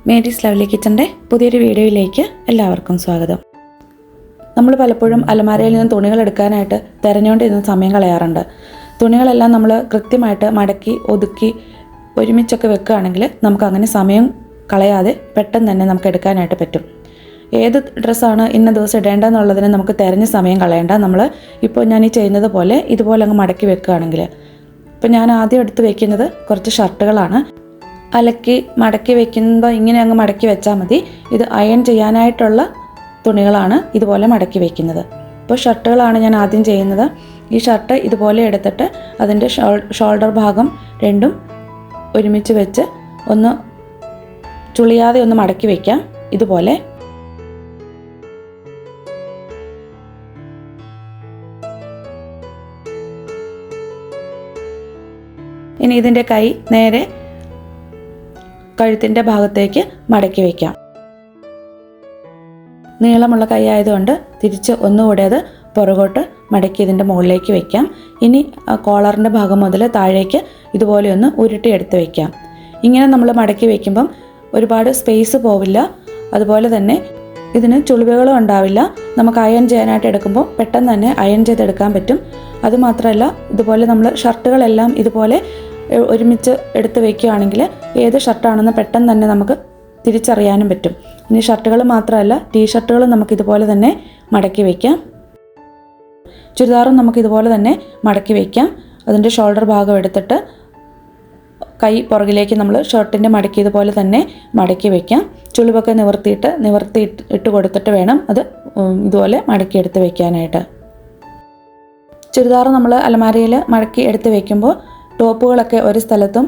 Mary's lovely കിച്ചൻ്റെ പുതിയൊരു വീഡിയോയിലേക്ക് എല്ലാവർക്കും സ്വാഗതം. നമ്മൾ പലപ്പോഴും അലമാരയിൽ നിന്ന് തുണികൾ എടുക്കാനായിട്ട് തിരഞ്ഞുകൊണ്ടിരുന്ന സമയം കളയാറുണ്ട്. തുണികളെല്ലാം നമ്മൾ കൃത്യമായിട്ട് മടക്കി ഒതുക്കി ഒരുമിച്ചൊക്കെ വെക്കുകയാണെങ്കിൽ നമുക്ക് അങ്ങനെ സമയം കളയാതെ പെട്ടെന്ന് തന്നെ നമുക്ക് എടുക്കാനായിട്ട് പറ്റും. ഏത് ഡ്രസ്സാണ് ഇന്ന ദിവസം ഇടേണ്ടതെന്നുള്ളതിന് നമുക്ക് തിരഞ്ഞ് സമയം കളയേണ്ട. നമ്മൾ ഇപ്പോൾ ഞാൻ ഈ ചെയ്യുന്നത് പോലെ ഇതുപോലെ അങ്ങ് മടക്കി വെക്കുകയാണെങ്കിൽ, ഇപ്പോൾ ഞാൻ ആദ്യം എടുത്ത് വെക്കുന്നത് കുറച്ച് ഷർട്ടുകളാണ്. അലക്കി മടക്കി വെക്കുമ്പോൾ ഇങ്ങനെ അങ്ങ് മടക്കി വെച്ചാൽ മതി. ഇത് അയൺ ചെയ്യാനായിട്ടുള്ള തുണികളാണ് ഇതുപോലെ മടക്കി വെക്കുന്നത്. ഇപ്പോൾ ഷർട്ടുകളാണ് ഞാൻ ആദ്യം ചെയ്യുന്നത്. ഈ ഷർട്ട് ഇതുപോലെ എടുത്തിട്ട് അതിൻ്റെ ഷോൾഡർ ഭാഗം രണ്ടും ഒരുമിച്ച് വെച്ച് ഒന്ന് ചുളിയാതെ ഒന്ന് മടക്കി വയ്ക്കാം. ഇതുപോലെ ഇനി ഇതിൻ്റെ കൈ നേരെ കഴുത്തിൻ്റെ ഭാഗത്തേക്ക് മടക്കി വയ്ക്കാം. നീളമുള്ള കൈ ആയതുകൊണ്ട് തിരിച്ച് ഒന്നുകൂടെ അത് പുറകോട്ട് മടക്കി ഇതിൻ്റെ മുകളിലേക്ക് വയ്ക്കാം. ഇനി കോളറിൻ്റെ ഭാഗം മുതൽ താഴേക്ക് ഇതുപോലെ ഒന്ന് ഉരുട്ടിയെടുത്ത് വയ്ക്കാം. ഇങ്ങനെ നമ്മൾ മടക്കി വയ്ക്കുമ്പം ഒരുപാട് സ്പേസ് പോവില്ല. അതുപോലെ തന്നെ ഇതിന് ചുളിവുകളും ഉണ്ടാവില്ല. നമുക്ക് അയൺ ചെയ്യാനായിട്ട് എടുക്കുമ്പോൾ പെട്ടെന്ന് തന്നെ അയൺ ചെയ്തെടുക്കാൻ പറ്റും. അതുമാത്രമല്ല, ഇതുപോലെ നമ്മൾ ഷർട്ടുകളെല്ലാം ഇതുപോലെ ഒരുമിച്ച് എടുത്ത് വയ്ക്കുകയാണെങ്കിൽ ഏത് ഷർട്ടാണെന്ന് പെട്ടെന്ന് തന്നെ നമുക്ക് തിരിച്ചറിയാനും പറ്റും. ഇനി ഷർട്ടുകൾ മാത്രമല്ല, ടീഷർട്ടുകളും നമുക്കിതുപോലെ തന്നെ മടക്കി വയ്ക്കാം. ചുരിദാറും നമുക്കിതുപോലെ തന്നെ മടക്കി വയ്ക്കാം. അതിൻ്റെ ഷോൾഡർ ഭാഗം എടുത്തിട്ട് കൈ പുറകിലേക്ക് നമ്മൾ ഷർട്ടിൻ്റെ മടക്കിയതുപോലെ തന്നെ മടക്കി വയ്ക്കാം. ചുളിവൊക്കെ നിവർത്തി ഇട്ട് കൊടുത്തിട്ട് വേണം അത് ഇതുപോലെ മടക്കിയെടുത്ത് വയ്ക്കാനായിട്ട്. ചുരിദാർ നമ്മൾ അലമാരയിൽ മടക്കി എടുത്ത് വയ്ക്കുമ്പോൾ ടോപ്പുകളൊക്കെ ഒരു സ്ഥലത്തും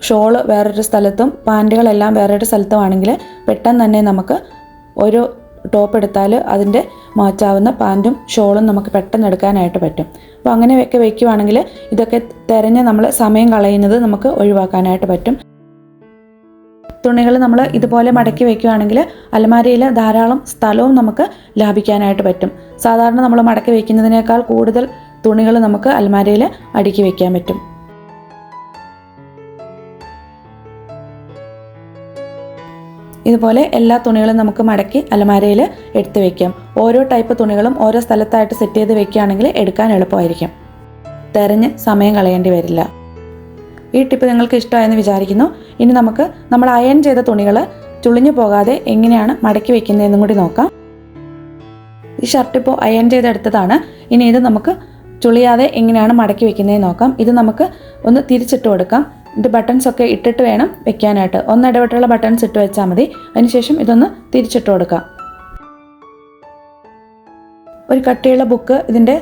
ഷോള് വേറൊരു സ്ഥലത്തും പാൻറ്റുകളെല്ലാം വേറൊരു സ്ഥലത്തുമാണെങ്കിൽ പെട്ടെന്ന് തന്നെ നമുക്ക് ഒരു ടോപ്പ് എടുത്താൽ അതിൻ്റെ മാറ്റാവുന്ന പാൻറ്റും ഷോളും നമുക്ക് പെട്ടെന്ന് എടുക്കാനായിട്ട് പറ്റും. അപ്പോൾ അങ്ങനെയൊക്കെ വയ്ക്കുവാണെങ്കിൽ ഇതൊക്കെ തിരഞ്ഞ് നമ്മൾ സമയം കളയുന്നത് നമുക്ക് ഒഴിവാക്കാനായിട്ട് പറ്റും. തുണികൾ നമ്മൾ ഇതുപോലെ മടക്കി വയ്ക്കുകയാണെങ്കിൽ അലമാരയിൽ ധാരാളം സ്ഥലവും നമുക്ക് ലാഭിക്കാനായിട്ട് പറ്റും. സാധാരണ നമ്മൾ മടക്കി വയ്ക്കുന്നതിനേക്കാൾ കൂടുതൽ തുണികൾ നമുക്ക് അലമാരയിൽ അടുക്കി വയ്ക്കാൻ പറ്റും. ഇതുപോലെ എല്ലാ തുണികളും നമുക്ക് മടക്കി അലമാരയിൽ എടുത്ത് വയ്ക്കാം. ഓരോ ടൈപ്പ് തുണികളും ഓരോ സ്ഥലത്തായിട്ട് സെറ്റ് ചെയ്ത് വെക്കുകയാണെങ്കിൽ എടുക്കാൻ എളുപ്പമായിരിക്കും. തിരഞ്ഞ് സമയം കളയേണ്ടി വരില്ല. ഈ ടിപ്പ് നിങ്ങൾക്ക് ഇഷ്ടമായെന്ന് വിചാരിക്കുന്നു. ഇനി നമുക്ക് നമ്മൾ അയൺ ചെയ്ത തുണികൾ ചുളിഞ്ഞു പോകാതെ എങ്ങനെയാണ് മടക്കി വയ്ക്കുന്നതെന്നും കൂടി നോക്കാം. ഈ ഷർട്ട് ഇപ്പോൾ അയൺ ചെയ്തെടുത്തതാണ്. ഇനി ഇത് നമുക്ക് ചുളിയാതെ എങ്ങനെയാണ് മടക്കി വയ്ക്കുന്നതെന്ന് നോക്കാം. ഇത് നമുക്ക് ഒന്ന് തിരിച്ചിട്ട് കൊടുക്കാം. ഇത് ബട്ടൺസ് ഒക്കെ ഇട്ടിട്ട് വേണം വെക്കാനായിട്ട്. ഒന്നിടവിട്ടുള്ള ബട്ടൺസ് ഇട്ട് വെച്ചാൽ മതി. അതിനുശേഷം ഇതൊന്ന് തിരിച്ചിട്ട് കൊടുക്കാം. ഒരു കട്ടിയുള്ള ബുക്ക് ഇതിൻ്റെ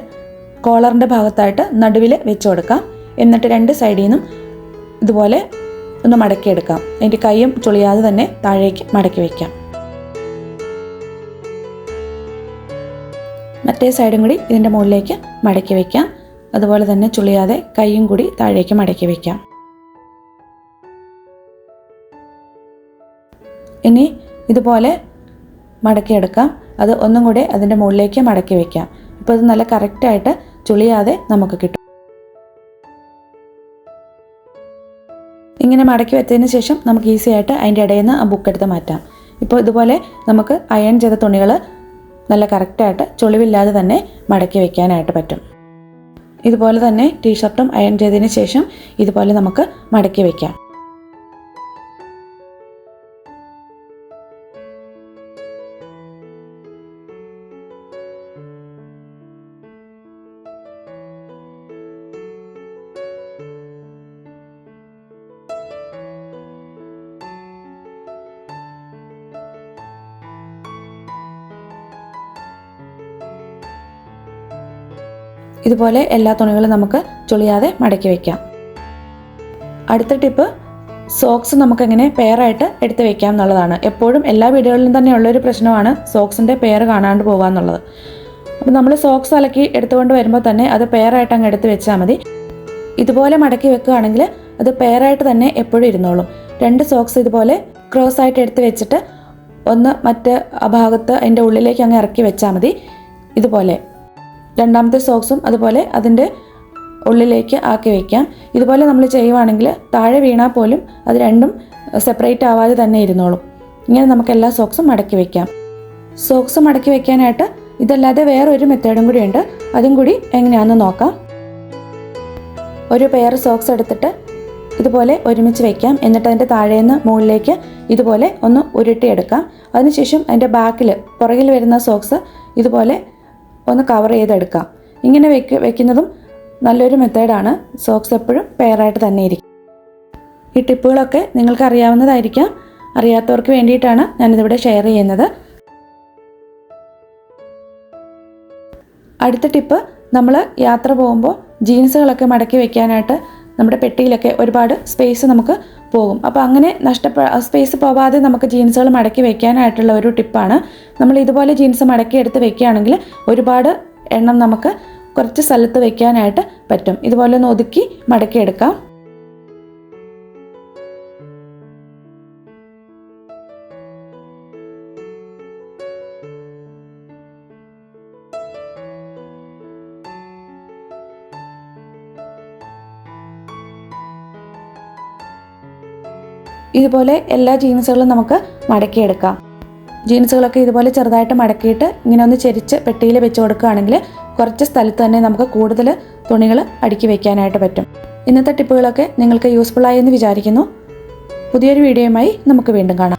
കോളറിൻ്റെ ഭാഗത്തായിട്ട് നടുവിൽ വെച്ച് കൊടുക്കാം. എന്നിട്ട് രണ്ട് സൈഡിൽ നിന്നും ഇതുപോലെ ഒന്ന് മടക്കിയെടുക്കാം. അതിൻ്റെ കൈയും ചുളിയാതെ തന്നെ താഴേക്ക് മടക്കി വയ്ക്കാം. മറ്റേ സൈഡും കൂടി ഇതിൻ്റെ മുകളിലേക്ക് മടക്കി വയ്ക്കാം. അതുപോലെ തന്നെ ചുളിയാതെ കൈയും കൂടി താഴേക്ക് മടക്കി വയ്ക്കാം. ഇനി ഇതുപോലെ മടക്കിയെടുക്കാം. അത് ഒന്നും കൂടി അതിൻ്റെ മുകളിലേക്ക് മടക്കി വയ്ക്കാം. ഇപ്പോൾ ഇത് നല്ല കറക്റ്റായിട്ട് ചുളിയാതെ നമുക്ക് കിട്ടും. ഇങ്ങനെ മടക്കി വെച്ചതിന് ശേഷം നമുക്ക് ഈസി ആയിട്ട് അതിൻ്റെ ഇടയിൽ നിന്ന് ആ ബുക്ക് എടുത്ത് മാറ്റാം. ഇപ്പോൾ ഇതുപോലെ നമുക്ക് അയൺ ചെയ്ത തുണികൾ നല്ല കറക്റ്റായിട്ട് ചുളിവില്ലാതെ തന്നെ മടക്കി വയ്ക്കാനായിട്ട് പറ്റും. ഇതുപോലെ തന്നെ ടീഷർട്ടും അയൺ ചെയ്തതിന് ശേഷം ഇതുപോലെ നമുക്ക് മടക്കി വയ്ക്കാം. ഇതുപോലെ എല്ലാ തുണികളും നമുക്ക് ചുളിയാതെ മടക്കി വയ്ക്കാം. അടുത്ത ടിപ്പ്, സോക്സ് നമുക്കെങ്ങനെ പെയറായിട്ട് എടുത്ത് വയ്ക്കാം എന്നുള്ളതാണ്. എപ്പോഴും എല്ലാ വീടുകളിലും തന്നെ ഉള്ളൊരു പ്രശ്നമാണ് സോക്സിൻ്റെ പെയർ കാണാണ്ട് പോകുക എന്നുള്ളത്. അപ്പോൾ നമ്മൾ സോക്സ് അലക്കി എടുത്തുകൊണ്ട് വരുമ്പോൾ തന്നെ അത് പെയറായിട്ട് അങ്ങ് എടുത്ത് വെച്ചാൽ മതി. ഇതുപോലെ മടക്കി വെക്കുകയാണെങ്കിൽ അത് പെയറായിട്ട് തന്നെ എപ്പോഴും ഇരുന്നോളും. രണ്ട് സോക്സ് ഇതുപോലെ ക്രോസ് ആയിട്ട് എടുത്ത് വെച്ചിട്ട് ഒന്ന് മറ്റ് ഭാഗത്ത് അതിൻ്റെ ഉള്ളിലേക്ക് അങ്ങ് ഇറക്കി വെച്ചാൽ മതി. ഇതുപോലെ രണ്ടാമത്തെ സോക്സും അതുപോലെ അതിൻ്റെ ഉള്ളിലേക്ക് ആക്കി വയ്ക്കാം. ഇതുപോലെ നമ്മൾ ചെയ്യുവാണെങ്കിൽ താഴെ വീണാൽ പോലും അത് രണ്ടും സെപ്പറേറ്റ് ആവാതെ തന്നെ ഇരുന്നോളും. ഇങ്ങനെ നമുക്ക് എല്ലാ സോക്സും മടക്കി വയ്ക്കാം. സോക്സ് മടക്കി വയ്ക്കാനായിട്ട് ഇതല്ലാതെ വേറൊരു മെത്തേഡും കൂടി ഉണ്ട്. അതും കൂടി എങ്ങനെയാണെന്ന് നോക്കാം. ഒരു പെയർ സോക്സ് എടുത്തിട്ട് ഇതുപോലെ ഒരുമിച്ച് വയ്ക്കാം. എന്നിട്ട് അതിൻ്റെ താഴേന്ന് മുകളിലേക്ക് ഇതുപോലെ ഒന്ന് ഉരുട്ടിയെടുക്കാം. അതിനുശേഷം അതിൻ്റെ പുറകിൽ വരുന്ന സോക്സ് ഇതുപോലെ ഒന്ന് കവർ ചെയ്തെടുക്കാം. ഇങ്ങനെ വെക്കുന്നതും നല്ലൊരു മെത്തേഡാണ്. സോക്സ് എപ്പോഴും പെയറായിട്ട് തന്നെ ഇരിക്കും. ഈ ടിപ്പുകളൊക്കെ നിങ്ങൾക്ക് അറിയാവുന്നതായിരിക്കാം. അറിയാത്തവർക്ക് വേണ്ടിയിട്ടാണ് ഞാനിതിവിടെ ഷെയർ ചെയ്യുന്നത്. അടുത്ത ടിപ്പ്, നമ്മൾ യാത്ര പോകുമ്പോൾ ജീൻസുകളൊക്കെ മടക്കി വയ്ക്കാനായിട്ട് നമ്മുടെ പെട്ടിയിലൊക്കെ ഒരുപാട് സ്പേസ് നമുക്ക് പോകും. അപ്പോൾ അങ്ങനെ സ്പേസ് പോവാതെ നമുക്ക് ജീൻസുകൾ മടക്കി വയ്ക്കാനായിട്ടുള്ള ഒരു ടിപ്പാണ്. നമ്മൾ ഇതുപോലെ ജീൻസ് മടക്കി എടുത്ത് വയ്ക്കുകയാണെങ്കിൽ ഒരുപാട് എണ്ണം നമുക്ക് കുറച്ച് സ്ഥലത്ത് വയ്ക്കാനായിട്ട് പറ്റും. ഇതുപോലെ ഒന്ന് ഒതുക്കി മടക്കിയെടുക്കാം. ഇതുപോലെ എല്ലാ ജീൻസുകളും നമുക്ക് മടക്കിയെടുക്കാം. ജീൻസുകളൊക്കെ ഇതുപോലെ ചെറുതായിട്ട് മടക്കിയിട്ട് ഇങ്ങനെ ഒന്ന് ചെരിച്ച് പെട്ടിയിൽ വെച്ച് കൊടുക്കുകയാണെങ്കിൽ കുറച്ച് സ്ഥലത്ത് തന്നെ നമുക്ക് കൂടുതൽ തുണികൾ അടുക്കി വയ്ക്കാനായിട്ട് പറ്റും. ഇന്നത്തെ ടിപ്പുകളൊക്കെ നിങ്ങൾക്ക് യൂസ്ഫുൾ ആയി എന്ന് വിചാരിക്കുന്നു. പുതിയൊരു വീഡിയോയുമായി നമുക്ക് വീണ്ടും കാണാം.